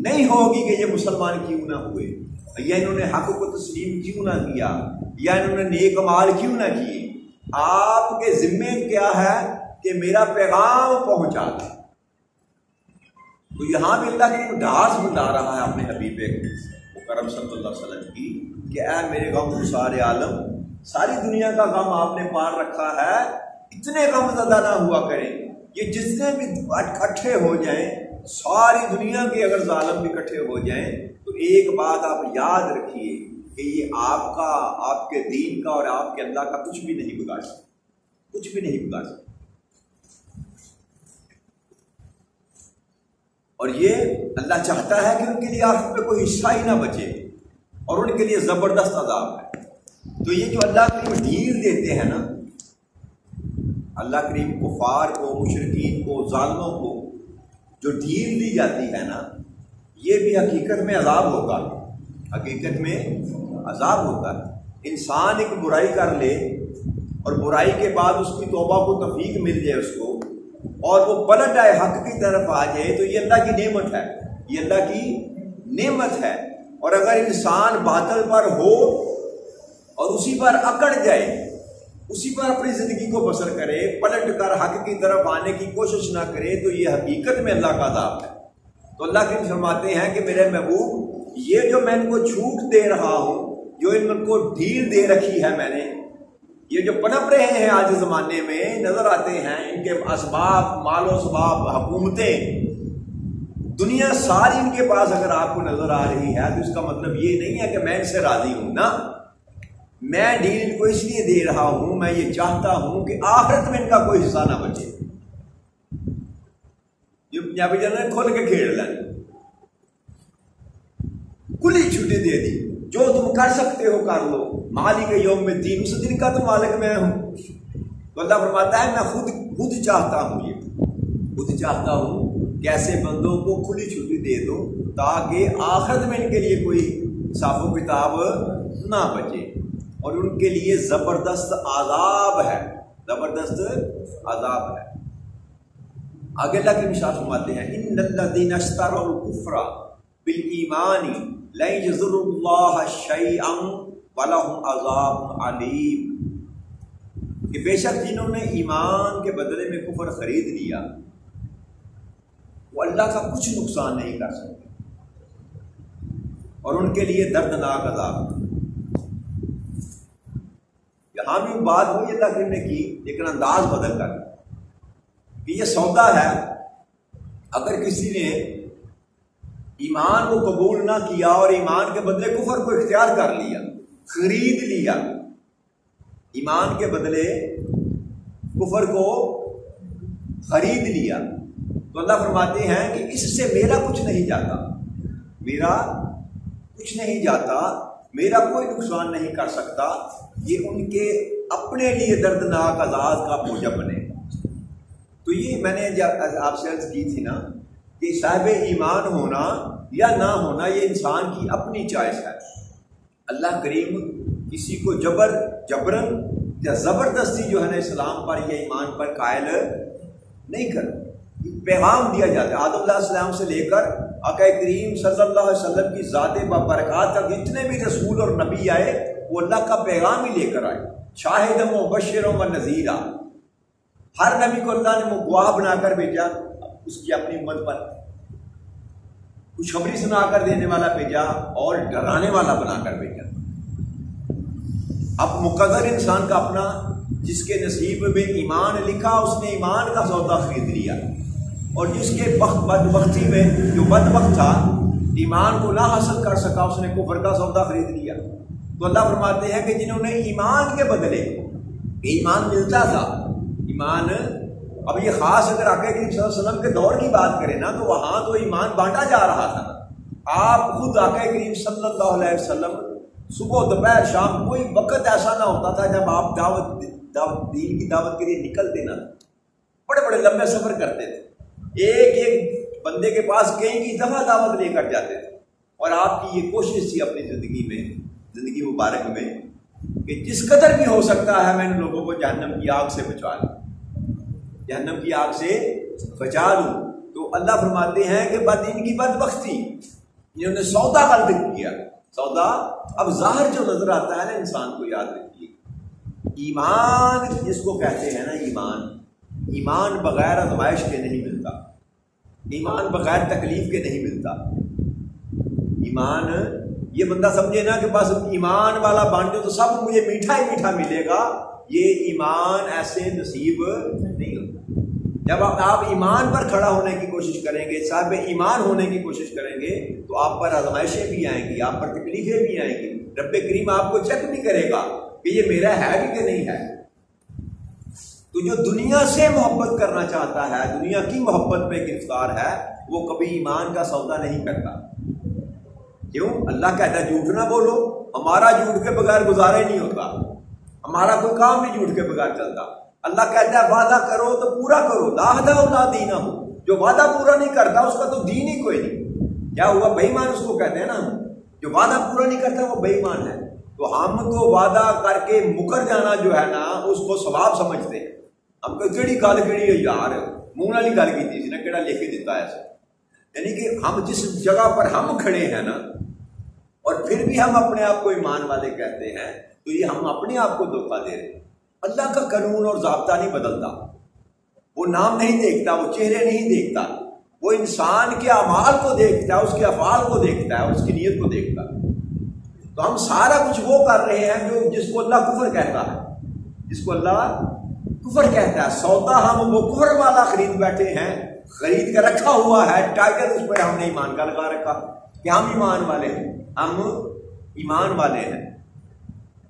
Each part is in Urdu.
نہیں ہوگی کہ یہ مسلمان کیوں نہ ہوئے، یا انہوں نے حق کو تسلیم کیوں نہ کیا، یا انہوں نے نیک اعمال کیوں نہ کیے۔ آپ کے ذمے کیا ہے کہ میرا پیغام پہنچا دیں۔ تو یہاں بھی اللہ کی ڈھاس بتا رہا ہے اپنے حبیب مکرم صلی اللہ علیہ وسلم کی کہ اے میرے غم گسار عالم، ساری دنیا کا غم آپ نے پار رکھا ہے، اتنے غم زدہ نہ ہوا کریں۔ یہ جتنے بھی اکٹھے ہو جائیں، ساری دنیا کے اگر ظالم بھی اکٹھے ہو جائیں، تو ایک بات آپ یاد رکھیے کہ یہ آپ کا، آپ کے دین کا اور آپ کے اللہ کا کچھ بھی نہیں بگاڑ سکتا، کچھ بھی نہیں بگاڑ سکتا۔ اور یہ اللہ چاہتا ہے کہ ان کے لیے آخرت میں کوئی حصہ ہی نہ بچے، اور ان کے لیے زبردست عذاب ہے۔ تو یہ جو اللہ کریم ڈھیل دیتے ہیں نا، اللہ کریم کفار کو، مشرکین کو، ظالموں کو جو ڈھیل دی جاتی ہے نا، یہ بھی حقیقت میں عذاب ہوتا ہے، حقیقت میں عذاب ہوتا ہے۔ انسان ایک برائی کر لے اور برائی کے بعد اس کی توبہ کو توفیق مل جائے اس کو، اور وہ پلٹ آئے، حق کی طرف آ جائے، تو یہ اللہ کی نعمت ہے، یہ اللہ کی نعمت ہے۔ اور اگر انسان باطل پر ہو اور اسی پر اکڑ جائے، اسی پر اپنی زندگی کو بسر کرے، پلٹ کر حق کی طرف آنے کی کوشش نہ کرے، تو یہ حقیقت میں اللہ کا عذاب ہے۔ تو اللہ کے فرماتے ہیں کہ میرے محبوب، یہ جو میں ان کو چھوٹ دے رہا ہوں، جو ان کو ڈھیل دے رکھی ہے میں نے، یہ جو پنپ رہے ہیں آج زمانے میں، نظر آتے ہیں ان کے اسباب، مال و اسباب، حکومتیں، دنیا ساری ان کے پاس اگر آپ کو نظر آ رہی ہے، تو اس کا مطلب یہ نہیں ہے کہ میں ان سے راضی ہوں نا، میں ڈھیل ان کو اس لیے دے رہا ہوں، میں یہ چاہتا ہوں کہ آخرت میں ان کا کوئی حصہ نہ بچے۔ جو پنجابی جانا کھول کے کھیل لیں، کھلی چھٹی دے دی، جو تم کر سکتے ہو کر لو، مالک یوم الدین، اس دن کا تو مالک میں ہوں۔ تو اللہ فرماتا ہے میں خود چاہتا ہوں، یہ خود چاہتا ہوں کہ ایسے بندوں کو کھلی چھٹی دے دو، تاکہ آخرت میں ان کے لیے کوئی حساب و کتاب نہ بچے، اور ان کے لیے زبردست عذاب ہے، زبردست عذاب ہے۔ آگے اللہ کے ارشاد فرماتے ہیں ان الذین اشتروا الکفر بالایمان لن یضروا اللہ شیئا ولہم عذاب علیم، کہ بے شک جنہوں نے ایمان کے بدلے میں کفر خرید لیا، وہ اللہ کا کچھ نقصان نہیں کر سکتے، اور ان کے لیے دردناک عذاب۔ یہاں بھی بات ہوئی اللہ کریم نے کی، لیکن انداز بدل کر کہ یہ سودا ہے۔ اگر کسی نے ایمان کو قبول نہ کیا اور ایمان کے بدلے کفر کو اختیار کر لیا، خرید لیا، ایمان کے بدلے کفر کو خرید لیا، تو اللہ فرماتے ہیں کہ اس سے میرا کچھ نہیں جاتا، میرا کچھ نہیں جاتا، میرا کوئی نقصان نہیں کر سکتا، یہ ان کے اپنے لیے دردناک عذاب کا موجب بنے۔ تو یہ میں نے آپ سے عرض کی تھی نا کہ صاحب ایمان ہونا یا نہ ہونا یہ انسان کی اپنی چوائس ہے۔ اللہ کریم کسی کو جبرن یا زبردستی جو ہے نا اسلام پر یا ایمان پر قائل نہیں کرتا۔ پیغام دیا جاتا ہے آدم علیہ السلام سے لے کر آقا کریم صلی اللہ علیہ وسلم کی ذات برکات تک جتنے بھی رسول اور نبی آئے وہ اللہ کا پیغام ہی لے کر آئے، شاہد و مبشر و نذیرہ۔ ہر نبی کو اللہ نے گواہ بنا کر بھیجا اس کی اپنی امت پر، خوشخبری سنا کر دینے والا بھیجا اور ڈرانے والا بنا کر بھیجا۔ اب مقدر انسان کا اپنا، جس کے نصیب میں ایمان لکھا اس نے ایمان کا سودا خرید لیا، اور جس کے بدبختی میں جو بدبخت تھا ایمان کو نہ حاصل کر سکا اس نے کفر کا سودا خرید لیا۔ تو اللہ فرماتے ہیں کہ جنہوں نے ایمان کے بدلے، ایمان ملتا تھا، ایمان اب یہ خاص اگر آقا کریم صلی اللہ علیہ وسلم کے دور کی بات کریں نا تو وہاں تو ایمان بانٹا جا رہا تھا۔ آپ خود آقا کریم صلی اللہ علیہ وسلم صبح دوپہر شام کوئی وقت ایسا نہ ہوتا تھا جب آپ دین کی دعوت کے لیے نکلتے نہ، بڑے بڑے لمبے سفر کرتے تھے، ایک ایک بندے کے پاس کئی دفعہ دعوت لے کر جاتے تھے، اور آپ کی یہ کوشش تھی اپنی زندگی مبارک میں کہ جس قدر بھی ہو سکتا ہے میں ان لوگوں کو جہنم کی آگ سے بچا لوں، جہنم کی آگ سے بچا لوں۔ تو اللہ فرماتے ہیں کہ بد ان کی بدبختی، انہوں نے سودا غلط کیا. سودا اب ظاہر جو نظر آتا ہے نا انسان کو، یاد رکھیے ایمان جس کو کہتے ہیں نا، ایمان بغیر آزمائش کے نہیں ملتا، ایمان بغیر تکلیف کے نہیں ملتا. ایمان یہ بندہ سمجھے نا کہ بس ایمان والا بن جو تو سب مجھے میٹھا ہی میٹھا ملے گا، یہ ایمان ایسے نصیب نہیں ہوتا. جب آپ ایمان پر کھڑا ہونے کی کوشش کریں گے، صاحب ایمان ہونے کی کوشش کریں گے، تو آپ پر آزمائشیں بھی آئیں گی، آپ پر تکلیفیں بھی آئیں گی. رب کریم آپ کو چیک بھی کرے گا کہ یہ میرا ہے بھی کہ نہیں ہے. تو جو دنیا سے محبت کرنا چاہتا ہے، دنیا کی محبت پہ گرفتار ہے، وہ کبھی ایمان کا سودا نہیں کرتا. کیوں؟ اللہ کہتا ہے جھوٹ نہ بولو. ہمارا جھوٹ کے بغیر گزارا ہی نہیں ہوتا، ہمارا کوئی کام بھی جھوٹ کے بغیر چلتا. اللہ کہتا ہے وعدہ کرو تو پورا کرو، لا حدا لا دین ہو. جو وعدہ پورا نہیں کرتا اس کا تو دین ہی کوئی نہیں. کیا ہوا؟ بے ایمان اس کو کہتے ہیں نا. جو وعدہ پورا نہیں کرتا وہ بے ایمان ہے. تو ہم تو وعدہ کر کے مکر جانا جو ہے نا اس کو ثواب سمجھتے ہیں. ہم کو کیڑی گل کیڑی ہے یار، منہ والی گل کی تھی نا، کیڑا لے کے دیتا ہے ایسے. یعنی کہ ہم جس جگہ پر ہم کھڑے ہیں نا، اور پھر بھی ہم اپنے آپ کو ایمان والے کہتے ہیں، تو یہ ہم اپنے آپ کو دھوکہ دے رہے ہیں. اللہ کا قانون اور ضابطہ نہیں بدلتا. وہ نام نہیں دیکھتا، وہ چہرے نہیں دیکھتا، وہ انسان کے اعمال کو دیکھتا ہے، اس کے افعال کو دیکھتا ہے، اس کی نیت کو دیکھتا ہے. تو ہم سارا کچھ وہ کر رہے ہیں جس کو اللہ کفر کہتا ہے، جس کو اللہ کفر کہتا ہے. سودا ہم وہ کفر والا خرید بیٹھے ہیں، خرید کے رکھا ہوا ہے ٹائگر، اس پر ہم نے ایمان کا لگا رکھا کہ ہم ایمان والے ہیں، ہم ایمان والے ہیں.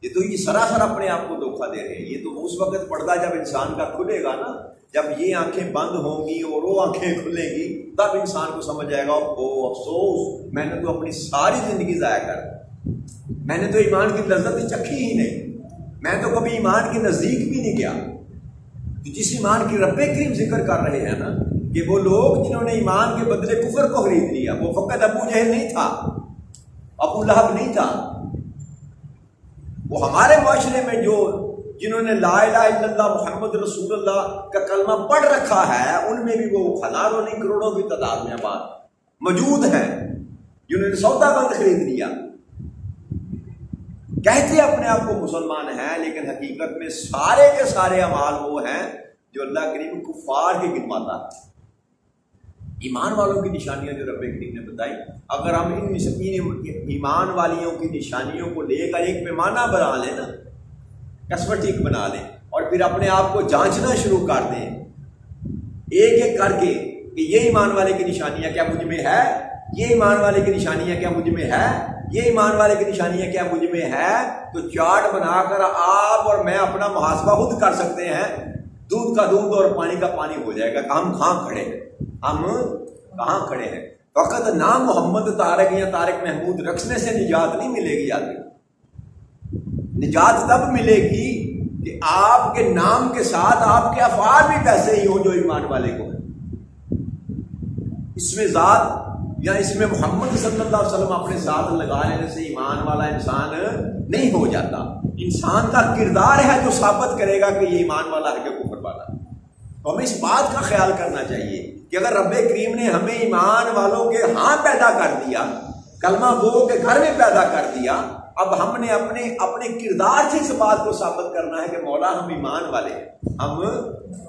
یہ تو یہ سراسر اپنے آپ کو دھوکہ دے رہے ہیں. یہ تو اس وقت پردہ جب انسان کا کھلے گا نا، جب یہ آنکھیں بند ہوں گی اور وہ آنکھیں کھلیں گی، تب انسان کو سمجھ آئے گا او افسوس، میں نے تو اپنی ساری زندگی ضائع کر دی، میں نے تو ایمان کی لذت چکھی ہی نہیں، میں تو کبھی ایمان کے نزدیک بھی نہیں گیا. تو جس ایمان کی رب کریم ذکر کر رہے ہیں نا، کہ وہ لوگ جنہوں نے ایمان کے بدلے کفر کو خرید لیا، وہ فقط ابو جہل نہیں تھا، ابو لہب نہیں تھا. وہ ہمارے معاشرے میں جو جنہوں نے لا الہ الا اللہ محمد رسول اللہ کا کلمہ پڑھ رکھا ہے، ان میں بھی وہ ہزاروں نہیں کروڑوں کی تعداد میں آباد موجود ہیں جنہوں نے سودا بند خرید لیا. کہتے اپنے آپ کو مسلمان ہیں، لیکن حقیقت میں سارے کے سارے اعمال وہ ہیں جو اللہ کریم کفار کے گنواتا ہے. ایمان والوں کی نشانیاں جو رب کریم نے بتائی، اگر ہم ان ایمان والیوں کی نشانیوں کو لے کر ایک پیمانہ بنا لیں نا، کسمٹک بنا لیں، اور پھر اپنے آپ کو جانچنا شروع کر دیں ایک ایک کر کے کہ یہ ایمان والے کی نشانیاں کیا مجھ میں ہے، یہ ایمان والے کی نشانیاں کیا مجھ میں ہے، یہ ایمان والے کی نشانیاں کیا مجھ میں ہے، تو چارٹ بنا کر آپ اور میں اپنا محاسبہ خود کر سکتے ہیں. دودھ کا دودھ اور پانی کا پانی ہو جائے گا کہ ہم کہاں کھڑے ہیں، ہم کہاں کھڑے ہیں. فقط نام محمد طارق یا طارق محمود رکھنے سے نجات نہیں ملے گی. آدمی نجات تب ملے گی کہ آپ کے نام کے ساتھ آپ کے افعال بھی ویسے ہی ہوں جو ایمان والے کو ہیں. اس میں ذات یا اس میں محمد صلی اللہ علیہ وسلم اپنے ساتھ لگا لینے سے ایمان والا انسان نہیں ہو جاتا. انسان کا کردار ہے جو ثابت کرے گا کہ یہ ایمان والا ہے کہ کفر والا ہے. تو ہمیں اس بات کا خیال کرنا چاہیے کہ اگر رب کریم نے ہمیں ایمان والوں کے ہاں پیدا کر دیا، کلمہ گو کے گھر میں پیدا کر دیا، اب ہم نے اپنے کردار سے اس بات کو ثابت کرنا ہے کہ مولا ہم ایمان والے ہیں. ہم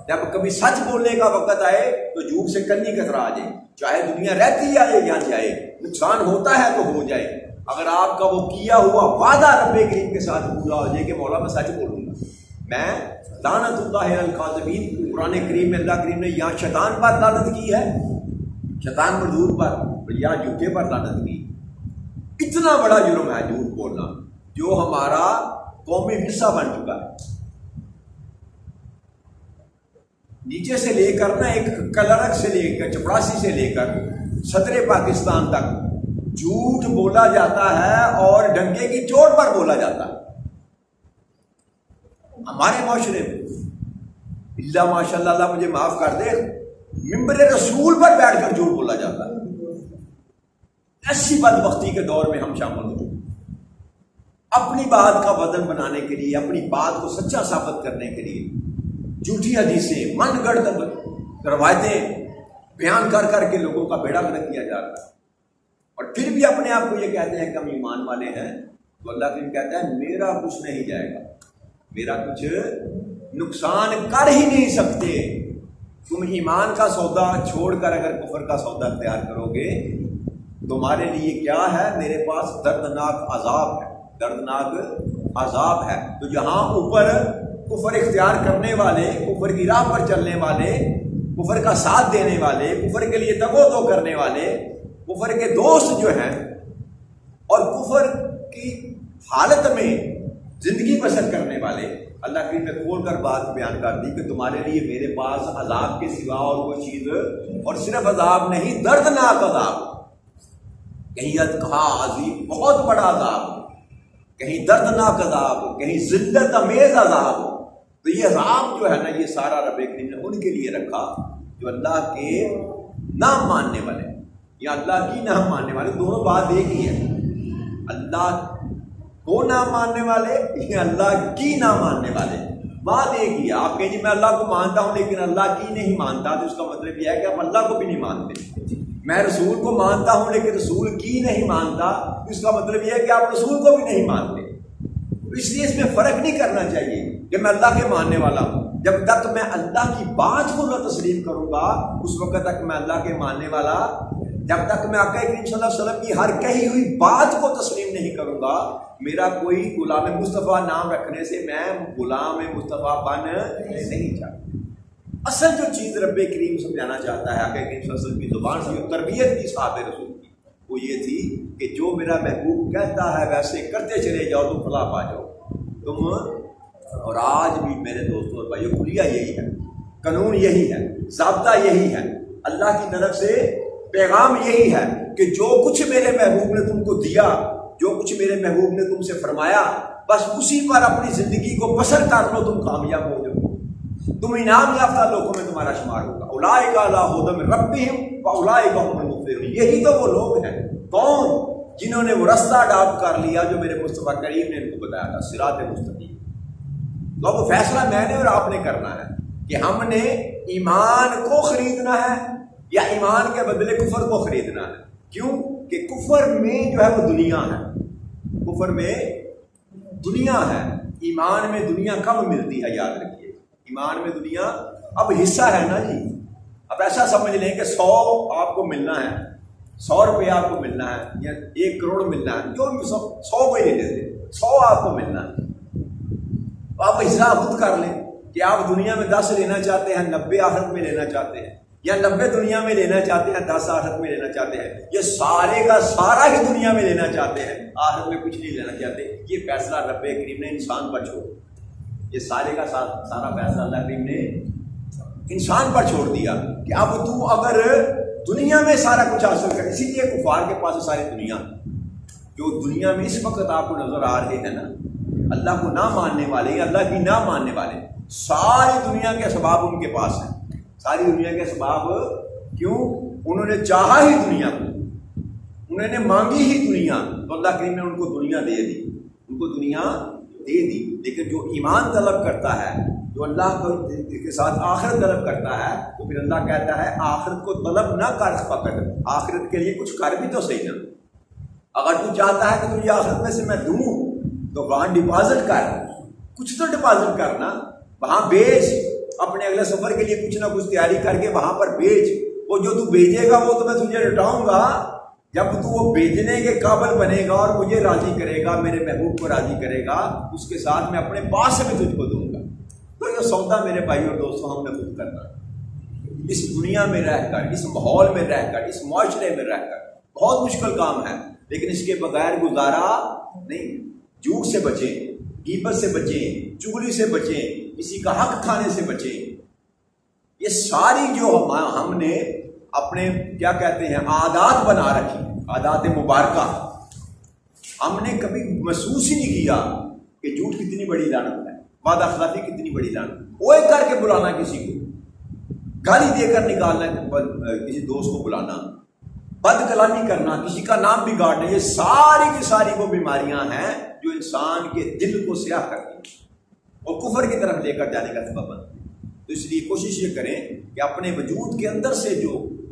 جب کبھی سچ بولنے کا وقت آئے تو جھوٹ سے کنی کترا جائے، چاہے دنیا رہتی ہے یا جائے، نقصان ہوتا ہے تو ہو جائے. اگر آپ کا وہ کیا ہوا وعدہ رب کریم کے ساتھ پورا ہو جائے کہ مولا میں سچ بولوں گا، میں لعنت اللہ علی الکاذبین. قرآن کریم میں اللہ کریم نے یہاں شیطان پر لعنت کی ہے، شیطان مردود پر، یا جھوٹے پر لعنت کی. اتنا بڑا جرم ہے جھوٹ بولنا جو ہمارا قومی حصہ بن چکا ہے. نیچے سے لے کر نا ایک کلرک سے لے کر چپراسی سے لے کر صدر پاکستان تک جھوٹ بولا جاتا ہے اور ڈنگے کی چوٹ پر بولا جاتا ہے. ہمارے معاشرے میں اللہ ماشاء اللہ، اللہ مجھے معاف کر دے، ممبر رسول پر بیٹھ کر جھوٹ بولا جاتا ہے. ایسی بدبختی کے دور میں ہم شامل ہو، اپنی بات کا وزن بنانے کے لیے، اپنی بات کو سچا ثابت کرنے کے لیے جھوٹی حدیثیں، من گڑھ روایتیں بیان کر کر کے لوگوں کا بیڑا گرک کیا جاتا ہے، اور پھر بھی اپنے آپ کو یہ کہتے ہیں کہ ہم ایمان والے ہیں، تو اللہ کریم کہتا ہے میرا کچھ نہیں جائے گا، میرا کچھ نقصان کر ہی نہیں سکتے۔ تم ایمان کا سودا چھوڑ کر اگر کفر کا سودا اختیار کرو گے، تمہارے لیے کیا ہے؟ میرے پاس دردناک عذاب ہے، دردناک عذاب ہے۔ تو جہاں اوپر کفر اختیار کرنے والے، کفر کی راہ پر چلنے والے، کفر کا ساتھ دینے والے، کفر کے لیے تگ و دو کرنے والے، کفر کے دوست جو ہیں، اور کفر کی حالت میں زندگی بسر کرنے والے، اللہ کریم نے کھول کر بات بیان کر دی کہ تمہارے لیے میرے پاس عذاب کے سوا اور کوئی چیز، اور صرف عذاب نہیں، دردناک عذاب، کہیں کہا عظیم بہت بڑا عذاب، کہیں دردناک عذاب، کہیں ذلت امیز عذاب۔ تو یہ عذاب جو ہے نا، یہ سارا رب کریم نے ان کے لیے رکھا جو اللہ کے نام ماننے والے، یا اللہ کی نام ماننے والے، دونوں بات ایک ہی ہے، اللہ کو نام ماننے والے یا اللہ کی نام ماننے والے، بات ایک ہی ہے۔ آپ کہیں جی میں اللہ کو مانتا ہوں لیکن اللہ کی نہیں مانتا، تو اس کا مطلب یہ ہے کہ آپ اللہ کو بھی نہیں مانتے۔ میں رسول کو مانتا ہوں لیکن رسول کی نہیں مانتا، تو اس کا مطلب یہ ہے کہ آپ رسول کو بھی نہیں مانتے۔ اس لیے اس میں فرق نہیں کرنا چاہیے کہ میں اللہ کے ماننے والا ہوں، جب تک میں اللہ کی بات کو نہ تسلیم کروں گا اس وقت تک میں اللہ کے ماننے والا، جب تک میں آقا کریم صلی اللہ علیہ وسلم کی ہر کہی ہوئی بات کو تسلیم نہیں کروں گا، میرا کوئی غلام مصطفیٰ نام رکھنے سے میں غلام مصطفیٰ بن نہیں چاہتا۔ اصل جو چیز رب کریم سمجھانا چاہتا ہے آقا کریم صلی اللہ علیہ وسلم کی زبان سے، جو تربیت کی صحابہ رسول کی، وہ یہ تھی کہ جو میرا محبوب کہتا ہے ویسے کرتے چلے جاؤ تو فلاح پا جاؤ تم۔ اور آج بھی میرے دوستوں اور بھائیوں کلیہ یہی ہے، قانون یہی ہے، ضابطہ یہی ہے، اللہ کی طرف سے پیغام یہی ہے کہ جو کچھ میرے محبوب نے تم کو دیا، جو کچھ میرے محبوب نے تم سے فرمایا، بس اسی پر اپنی زندگی کو بسر کر لو، تم کامیاب ہو جاؤ، تم انعام یافتہ لوگوں میں تمہارا شمار ہوگا۔ اولئک علی ھدی من ربہم واولئک هم المفلحون۔ یہی تو وہ لوگ ہیں، کون؟ جنہوں نے وہ رستہ اڈاپٹ کر لیا جو میرے مصطفیٰ کریم نے ان کو بتایا تھا، صراط مستقیم۔ تو اب وہ فیصلہ میں نے اور آپ نے کرنا ہے کہ ہم نے ایمان کو خریدنا ہے یا ایمان کے بدلے کفر کو خریدنا ہے۔ کیوں کہ کفر میں جو ہے وہ دنیا ہے، کفر میں دنیا ہے، ایمان میں دنیا کم ملتی ہے، یاد رکھیے، ایمان میں دنیا اب حصہ ہے نا جی۔ اب ایسا سمجھ لیں کہ 100 آپ کو ملنا ہے، 100 روپے آپ کو ملنا ہے یا 1 کروڑ ملنا ہے، جو 100 کو ہی لے لیتے، 100 آپ کو ملنا ہے، تو آپ حساب خود کر لیں کہ آپ دنیا میں 10 لینا چاہتے ہیں، 90 آخرت میں لینا چاہتے ہیں، یا 90 دنیا میں لینا چاہتے ہیں، 10 آخرت میں لینا چاہتے ہیں، یہ سارے کا سارا ہی دنیا میں لینا چاہتے ہیں، آخرت میں کچھ نہیں لینا چاہتے۔ یہ فیصلہ رب کریم نے انسان پر چھوڑ، یہ سارے کا سارا فیصلہ اللہ کریم نے انسان پر چھوڑ دیا کہ اب تو اگر دنیا میں سارا کچھ حاصل کر، اسی لیے کفار کے پاس ساری دنیا، جو دنیا میں اس وقت آپ کو نظر آ رہے ہیں نا، اللہ کو نہ ماننے والے یا اللہ کی نہ ماننے والے، ساری دنیا کے اسباب ان کے پاس ہیں، ساری دنیا کے اسباب۔ کیوں؟ انہوں نے چاہا ہی دنیا کو، انہوں نے مانگی ہی دنیا، تو اللہ کریم نے ان کو دنیا دے دی، ان کو دنیا دے دی۔ لیکن جو ایمان طلب کرتا ہے، جو اللہ کے ساتھ آخرت طلب کرتا ہے، تو پھر اللہ کہتا ہے آخرت کو طلب نہ کر، پکڑ آخرت کے لیے کچھ کر بھی تو صحیح نا۔ اگر تو چاہتا ہے کہ تجھے آخرت میں سے میں دوں تو وہاں ڈپازٹ کر، کچھ تو ڈپازٹ کرنا، وہاں بیچ، اپنے اگلے سفر کے لیے کچھ نہ کچھ تیاری کر کے وہاں پر بیچ، وہ جو تو بیچے گا وہ تو میں تجھے لوٹاؤں گا، جب تو وہ بیچنے کے قابل بنے گا اور مجھے راضی کرے گا، میرے محبوب کو راضی کرے گا، اس کے ساتھ میں اپنے پاس سے بھی تجھ کو دوں گا۔ تو یہ سودا میرے بھائی اور دوستوں ہم نے خود کرنا، اس دنیا میں رہ کر، اس ماحول میں رہ کر، اس معاشرے میں رہ کر بہت مشکل کام ہے، لیکن اس کے بغیر گزارا نہیں۔ جھوٹ سے بچیں، غیبت سے بچیں، چغلی سے بچیں، کسی کا حق کھانے سے بچیں۔ یہ ساری جو ہم نے اپنے کیا کہتے ہیں عادات بنا رکھی، عادات مبارکہ، ہم نے کبھی محسوس ہی نہیں کیا کہ جھوٹ کتنی بڑی لعنت ہے، وعدہ خلافی کتنی بڑی لعنت، اوے کر کے بلانا کسی کو، گالی دے کر نکالنا کسی دوست کو بلانا، بد کلامی کرنا، کسی کا نام بگاڑنا، یہ ساری کی ساری وہ بیماریاں ہیں جو انسان کے دل کو سیاہ کرتی ہیں اور کفر کی طرف لے کر جانے کا سبب بنتی ہے۔ تو اس لیے کوشش یہ کریں کہ اپنے وجود کے اندر سے جو